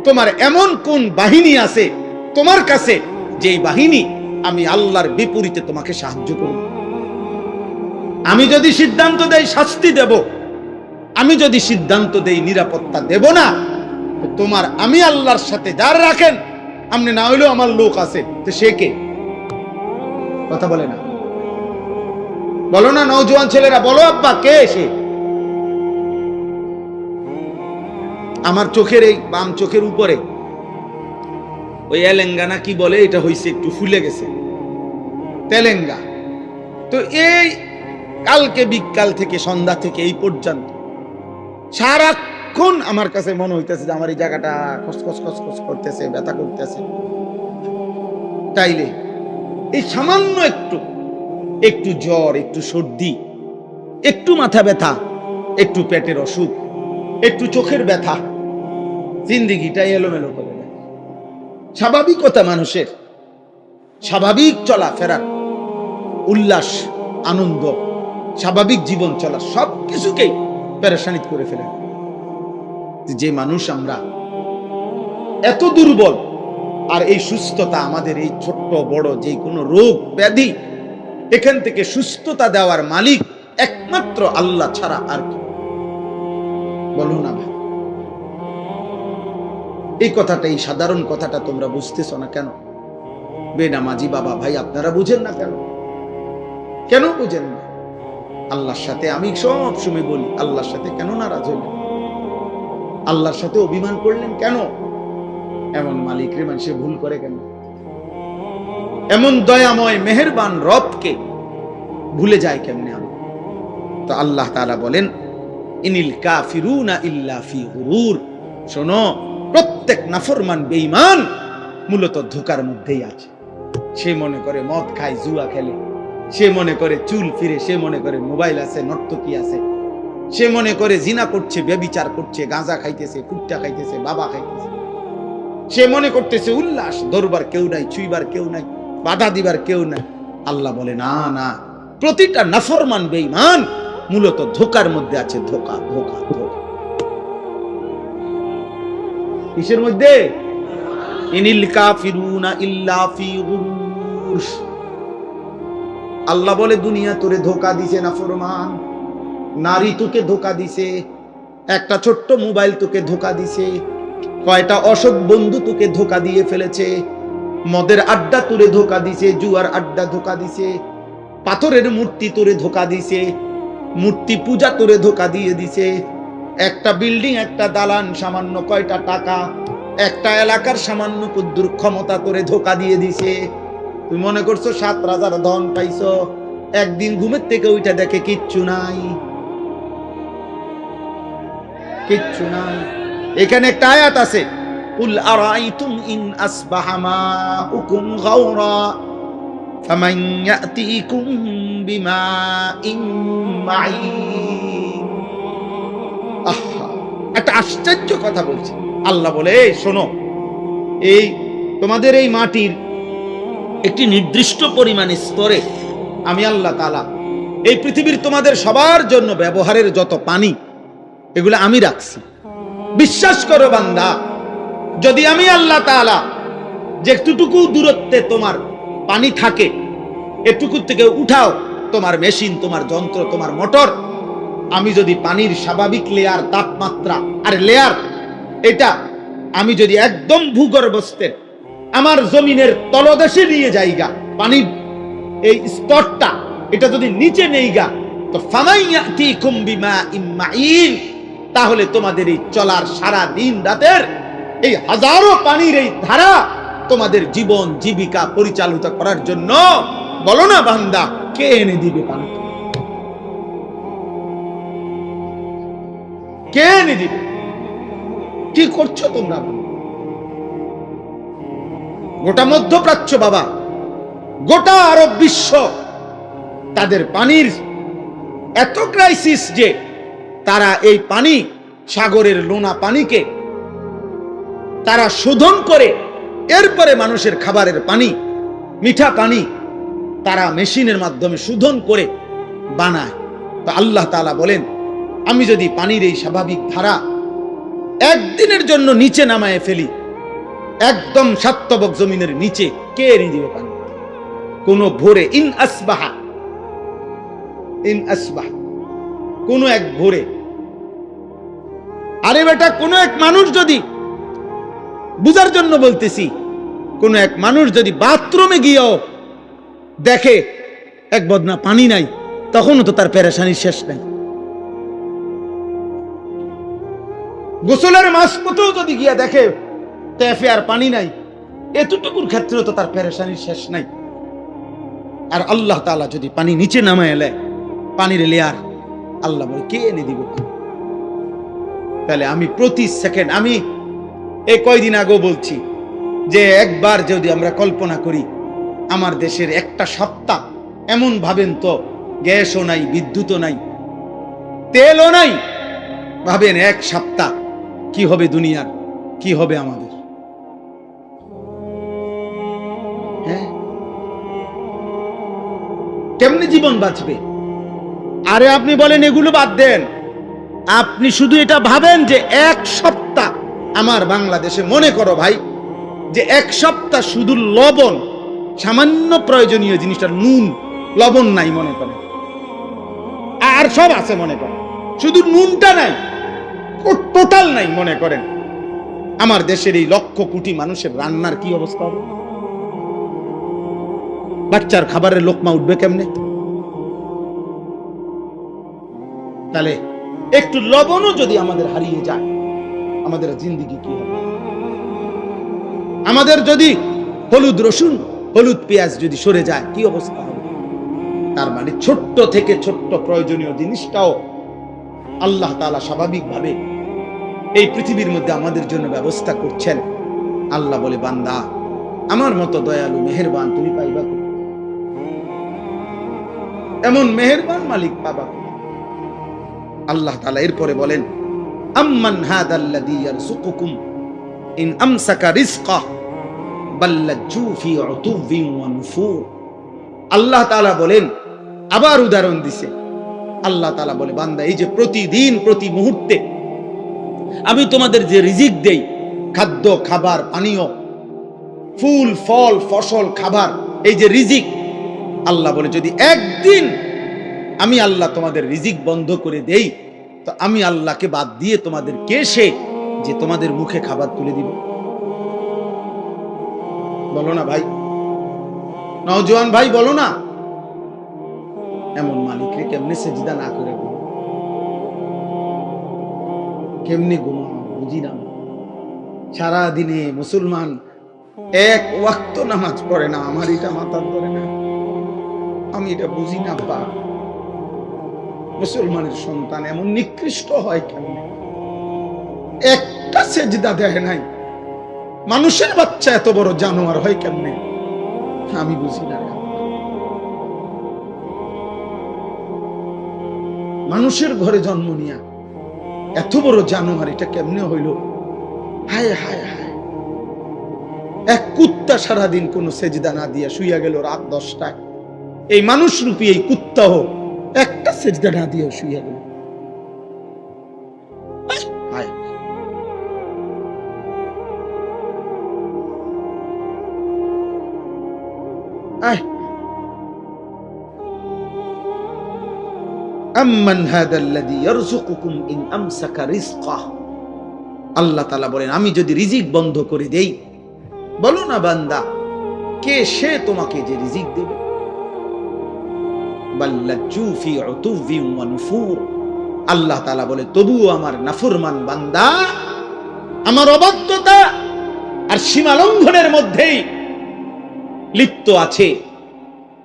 তোমার এমন কোন বাহিনী আছে তোমার কাছে, যেই বাহিনী আমি আল্লাহর বিপরীতে তোমাকে সাহায্য করব। আমি যদি সিদ্ধান্ত দেই শাস্তি দেব, আমি যদি সিদ্ধান্ত দেই নিরাপত্তা দেব না, তোমার আমি আল্লাহর সাথে যার রাখেন, আপনি না হইলেও আমার লোক আছে, তো সে কে? কথা বলে না, বলো না নওজোয়ান ছেলেরা, বলো আব্বা কে সে? আমার চোখের এই বাম চোখের উপরে ওই এলেঙ্গানা কি বলে, এটা হইছে একটু ফুলে গেছে, তেলেঙ্গা। তো এই কালকে বিকাল থেকে সন্ধ্যা থেকে এই পর্যন্ত সারাক্ষণ আমার কাছে মনে হইতেছে যে আমার এই জায়গাটা খসখস খসখস করতেছে, ব্যথা করতেছে। তাইলে এই সামান্য একটু জ্বর, একটু সর্দি, একটু মাথা ব্যথা, একটু পেটের অসুখ, একটু চোখের ব্যথা, জিন্দেগিটা এলোমেলো করে দেয়। স্বাভাবিকতা মানুষের, স্বাভাবিক চলাফেরার, উল্লাস, আনন্দ, স্বাভাবিক জীবন চলা সবকিছুকেই পেরেশানিত করে ফেলে। যে মানুষ আমরা এত দুর্বল, আর এই সুস্থতা আমাদের, এই ছোট্ট বড় যে কোনো রোগ ব্যাধি, এখান থেকে সুস্থতা দেওয়ার মালিক একমাত্র আল্লাহ ছাড়া আর কি? বলো না ভাই, এই কথাটা, এই সাধারণ কথাটা তোমরা বুঝতেছ না কেন? বেনামাজি বাবা ভাই আপনারা বুঝেন না কেন? কেন বুঝেন না? আল্লাহর সাথে আমি সব সময় বলি, আল্লাহর সাথে কেন নারাজ হইলেন? আল্লাহর সাথে অভিমান করলেন কেন? এমন মালিক রে মানুষে ভুল করে কেন? এমন দয়াময় মেহেরবান রবকে ভুলে যায় কেমনে? আমি তো আল্লাহ তাআলা বলেন, ইনিল কাফিরুনা ইল্লা ফি গুরুর। শোনো, প্রত্যেক নাফরমান বেঈমান মূলত ধোঁকার মধ্যেই আছে। সে মনে করে মদ খায়, জুয়া খেলে, সে মনে করে চুল ফিরে, সে মনে করে মোবাইল আছে, নর্তকী আছে, সে মনে করে জিনা করছে, ব্যভিচার করছে, গাঁজা খাইতেছে, কুট্টা খাইতেছে, বাবা খাইতেছে, সে মনে করতেছে উল্লাস, দরবার কেউ নাই, ছুইবার কেউ নাই, বাধা দিবার কেউ নাই। আল্লাহ বলে না না, প্রতিটা নাফরমান বেঈমান মূলত ধোঁকার মধ্যে আছে। ধোঁকা ধোঁকা ধোঁকা কিসের মধ্যে? ইনিল কাফিরুনা ইল্লা ফি গুরুর। আল্লাহ বলে দুনিয়া তোরে ধোকা দিছে না ফরমান, নারী তোকে ধোকা দিছে, একটা ছোট্ট মোবাইল তোকে ধোকা দিছে, কয়টা অসৎ বন্ধু তোকে ধোকা দিয়ে ফেলেছে, মদের আড্ডা তোরে ধোকা দিছে, জুয়ার আড্ডা ধোকা দিছে, পাথরের মূর্তি তোরে ধোকা দিছে, মূর্তি পূজা তোরে ধোকা দিয়ে দিছে, একটা বিল্ডিং একটা দালান সামান্য কয়টা টাকা, একটা এলাকার সামান্য কুদ্দুর ক্ষমতা তোরে ধোকা দিয়ে দিছে। তুমি মনে করছো 7 রাজার ধন পাইছো, একদিন ঘুমের থেকে ওইটা দেখে কিচ্ছু নাই, কিচ্ছু নাই। এখানে একটা আয়াত আছে, কুল আরাইতুম ইন আসবাহা মাউকুম গাওরা ফামান ইয়াতিকুম বিমাইন মাঈন। আহা, একটা আশ্চর্য কথা বলছে আল্লাহ বলে, এই শোনো, এই তোমাদের এই মাটির একটি নির্দিষ্ট পরিমাণ স্তরে আমি আল্লাহ তাআলা এই পৃথিবীর তোমাদের সবার জন্য ব্যবহারের যত পানি, এগুলো আমি রাখছি। বিশ্বাস করো বান্দা, যদি আমি আল্লাহ তাআলা যেটুকু দূরত্বে তোমার পানি থাকে এটুকু থেকে উঠাও তোমার মেশিন, তোমার যন্ত্র, তোমার মোটর, আমি যদি পানির স্বাভাবিক লেয়ার, তাপমাত্রা আর লেয়ার, এটা আমি যদি একদম ভূগর্ভস্থ আমার জমিনের তলদেশে নিয়ে যাইগা, পানির এই স্তরটা এটা যদি নিচে নেইগা, তো ফামাইয়াতিকুম বিমাইন মাঈন, তাহলে তোমাদের এই চলার সারা দিন রাতের এই হাজারো পানির এই ধারা তোমাদের জীবন জীবিকা পরিচালিত করার জন্য, বলো না বান্দা, কে এনে দিবে পানি? কে এনে দিবে? কি করছো তোমরা? গোটা মধ্যপ্রাচ্য বাবা, গোটা আরব বিশ্ব, তাদের পানির এত ক্রাইসিস যে তারা এই পানি, সাগরের লোনা পানিকে তারা শোধন করে এরপরে মানুষের খাবারের পানি, মিঠা পানি তারা মেশিনের মাধ্যমে শোধন করে বানায়। তো আল্লাহ তাআলা বলেন, আমি যদি পানির এই স্বাভাবিক ধারা একদিনের জন্য নিচে নামায় ফেলি, একদম সাতবক জমিনের নিচে, কে এনে দিবে পানি? কোন ভোরে, ইন আসবাহা, কোন এক ভোরে। আরে বেটা, কোন এক মানুষ যদি, বুঝার জন্য বলতেছি, কোন এক মানুষ যদি বাথরুমে গিয়েও দেখে এক বদনা পানি নাই, তখনও তো তার পেরেশানির শেষ নাই। গোসলের মাঝপথেও যদি গিয়া দেখে ট্যাপে আর পানি নাই, এতটুকুর ক্ষেত্রেও তো তার পেরেশানির শেষ নাই। আর আল্লাহ তাআলা যদি পানি নিচে নামায় এলে, পানির লেয়ার, আল্লাহ বলে, কে এনে দিব? তাহলে আমি প্রতি সেকেন্ড, আমি এই কয়দিন আগেও বলছি যে একবার যদি আমরা কল্পনা করি, আমার দেশের একটা সপ্তাহ এমন ভাবেন তো, গ্যাসও নাই, বিদ্যুৎও নাই, তেলও নাই, ভাবেন এক সপ্তাহ কি হবে দুনিয়ার, কি হবে আমাদের? হ্যাঁ, কেমনে জীবন বাঁচবে? আরে আপনি বলেন এগুলো বাদ দেন, আপনি শুধু এটা ভাবেন যে এক সপ্তাহ আমার বাংলাদেশে, মনে করো ভাই যে এক সপ্তাহ শুধু লবণ, সামান্য প্রয়োজনীয় জিনিসটা নুন, লবণ নাই মনে করেন, আর সব আছে মনে করেন, শুধু নুনটা নাই, টোটাল নাই মনে করেন, আমার দেশের এই লক্ষ কোটি মানুষের রান্নার কি অবস্থা হবে? বাচ্চার খাবারের লোকমা উঠবে কেমনে? তাহলে একটু লবণও যদি আমাদের হারিয়ে যায়, আমাদের জিন্দেগি কি হবে? আমাদের যদি হলুদ রসুন, হলুদ পেঁয়াজ যদি সরে যায়, কি অবস্থা হবে? তার মানে ছোট্ট থেকে ছোট্ট প্রয়োজনীয় জিনিসটাও আল্লাহ তাআলা স্বাভাবিকভাবে এই পৃথিবীর মধ্যে আমাদের জন্য ব্যবস্থা করছেন। আল্লাহ বলে, বান্দা, আমার মতো দয়ালু মেহেরবান তুমি পাইবা? এমন মেহেরবান মালিক পাবা? আল্লাহ তাআলা এরপরে বলেন, আম্মান হাদাল্লাযী ইয়ারযুকুকুম ইন আমসাকা রিজকাহ বাল্লাজু ফি উতুবিন ওয়া নুফুর। আল্লাহ তাআলা বলেন, আবার উদাহরণ দিছে, আল্লাহ তাআলা বলে, বান্দা, এই যে প্রতিদিন প্রতি মুহূর্তে আমি তোমাদের যে রিজিক দেই, খাদ্য, খাবার, পানীয়, ফুল, ফল, ফসল, খাবার, এই যে রিজিক, আল্লাহ বলে যদি একদিন আমি আল্লাহ তোমাদের রিজিক বন্ধ করে দেই, তো আমি আল্লাহকে বাদ দিয়ে তোমাদের কে সে যে তোমাদের মুখে খাবার তুলে দিব? বলো না ভাই, নওজোয়ান ভাই বলো না। এমন মালিকরে কেমনে সেজদা না করে কেমনে ঘুমাও বুঝি না। সারা দিনে মুসলমান এক ওয়াক্ত নামাজ পড়ে না, আমার এটা মাথার ধরে না, আমি এটা বুঝি না। বা মুসলমানের সন্তান এমন নিকৃষ্ট হয় কেমনে? একটা সেজদা দেয় নাই। মানুষের বাচ্চা এত বড় জানোয়ার হয় কেমনে? আমি বুঝি না। মানুষের ঘরে জন্ম নিয়া এত বড় জানোয়ার এটা কেমনে হইল? হায় হায় হায়। এক কুত্তা সারাদিন কোন সেজদা না দিয়া শুইয়া গেল রাত 10টায়। এই মানুষ রূপী এই কুত্তাও একটা সেজদা না দিয়া শুইয়া গেল। আম্মান হাদাল্লাযী ইয়ারযুকুকুম ইন আমসাকা রিজকাহ। আল্লাহ তাআলা বলেন আমি যদি রিজিক বন্ধ করে দেই, বলো না বান্দা কে সে তোমাকে যে রিজিক দেবে? বাল্লাজু ফি উতুভি ওয়া নুফুর। আল্লাহ তাআলা বলে তবুও আমার নাফরমান বান্দা আমার অবাধ্যতা আর সীমা লঙ্ঘনের মধ্যেই লিপ্ত আছে,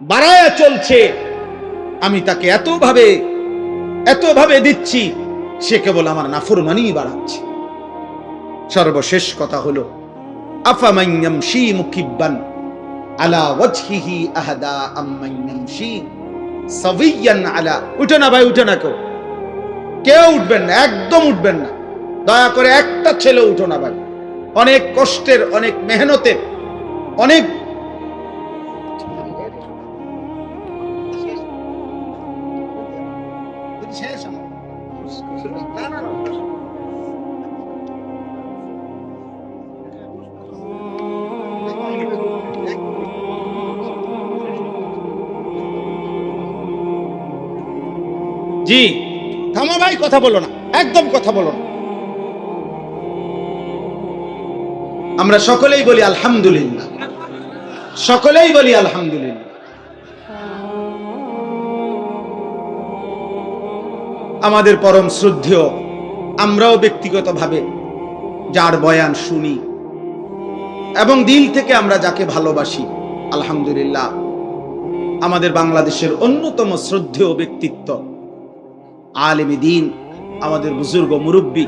বাড়ায়া চলছে। আমি তাকে এতভাবে দিচ্ছি, সে কেবল আমার নাফরমানি বাড়াচ্ছে। সর্বশেষ কথা হলো আফামান ইয়ামশি মুকিব্বান আলা ওয়াজহিহি আহদা আম্মান ইয়ামশি সাবিয়ান আলা। উঠো না ভাই, উঠো না, কেউ উঠবেন না, একদম উঠবেন না, দয়া করে একটা ছেলে উঠো না ভাই। অনেক কষ্টের, অনেক মেহনতের, অনেক জি থামো ভাই, কথা বলো না, একদম কথা বলো না। আমরা সকলেই বলি আলহামদুলিল্লাহ, সকলেই বলি আলহামদুলিল্লাহ। আমাদের পরম শ্রদ্ধেয়, আমরাও ব্যক্তিগতভাবে যার বয়ান শুনি এবং দিল থেকে আমরা যাকে ভালোবাসি, আলহামদুলিল্লাহ আমাদের বাংলাদেশের অন্যতম শ্রদ্ধেয় ব্যক্তিত্ব, আলেমে দ্বীন, আমাদের বুজুর্গ মুরব্বী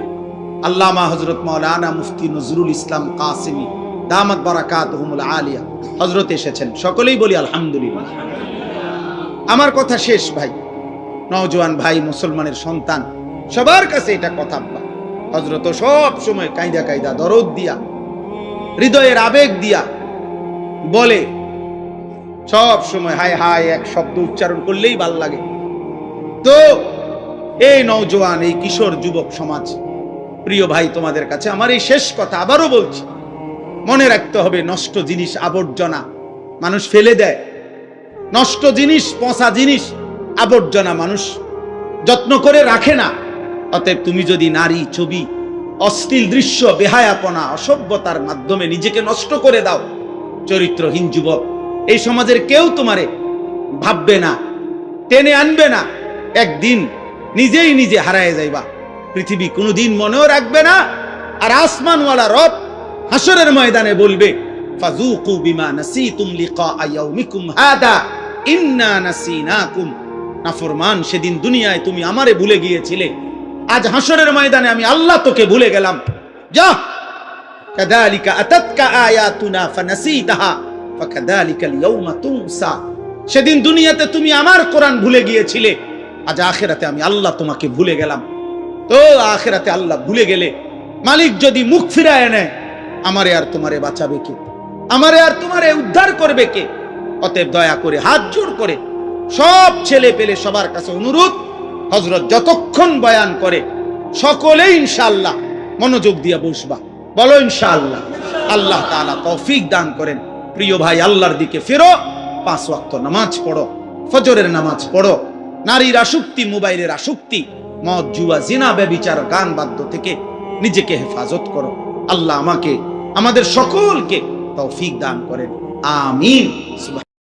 আল্লামা হযরত মাওলানা মুফতি নজরুল ইসলাম কাসেমী দামাত বারাকাতুহুমুল আলিয়া হযরত এসেছেন। সকলেই বলি আলহামদুলিল্লাহ। আমার কথা শেষ ভাই, নওজোয়ান ভাই, মুসলমানের সন্তান, সবার কাছে এটা কথা। হযরত সব সময় কায়দা কায়দা দরদ দিয়া, হৃদয়ের আবেগ দিয়া বলে, সব সময় হায় হায় এক শব্দ উচ্চারণ করলেই ভাল লাগে। তো এই নওজোয়ান, এই কিশোর যুবক সমাজ, প্রিয় ভাই, তোমাদের কাছে আমার এই শেষ কথা আবারও বলছি, মনে রাখতে হবে নষ্ট জিনিস, আবর্জনা মানুষ ফেলে দেয়। নষ্ট জিনিস, পচা জিনিস, আবর্জনা মানুষ যত্ন করে রাখে না। অতএব তুমি যদি নারী, ছবি, অশ্লীল দৃশ্য, বেহায়াপনা, অসভ্যতার মাধ্যমে নিজেকে নষ্ট করে দাও, চরিত্রহীন যুবক, এই সমাজের কেউ তোমারে ভাববে না, টেনে আনবে না। একদিন নিজেই নিজে হারায় যাইবা, পৃথিবী কোনোদিন মনেও রাখবে না। আর আসমানওয়ালা রব হাসরের ময়দানে বলবে, ফাযুকু বিমা নাসিতুম লিকা ইয়াউমিকুম হাদা ইন্না নাসিনাকুম। নাফরমান, সেদিন দুনিয়ায় তুমি আমারে ভুলে গিয়েছিলে, আজ হাসরের ময়দানে আমি আল্লাহ তোকে ভুলে গেলাম। যা, কাযালিকা আতাতকা আয়াতুনা ফানাসিতাহা ফাকাযালিকাল ইয়াউমা তুনসা। সেদিন দুনিয়াতে তুমি আমার কোরআন ভুলে গিয়েছিলে, আজ আখিরাতে আমি আল্লাহ তোমাকে ভুলে গেলাম। তো আখিরাতে আল্লাহ ভুলে গেলে মালিক যদি মুখ ফিরায় নেয়, আমারে আর তোমারে বাঁচাবে কে? আমারে আর তোমারে উদ্ধার করবে কে? অতএব দয়া করে হাত জোড় করে সব ছেলে পেলে সবার কাছে অনুরোধ, হযরত যতক্ষণ বয়ান করে সকলেই ইনশাআল্লাহ মনোযোগ দিয়ে বসবা। বলো ইনশাআল্লাহ। আল্লাহ তাআলা তৌফিক দান করেন। প্রিয় ভাই, আল্লাহর দিকে ফিরো, 5 ওয়াক্ত নামাজ পড়ো, ফজরের নামাজ পড়ো, নারীর আসক্তি, মোবাইলের আসক্তি, মদ, জুয়া, জিনা, ব্যভিচার, গান বাদ্য থেকে নিজেকে হেফাজত করো। আল্লাহ আমাকে, আমাদের সকলকে তৌফিক দান করেন। আমিন।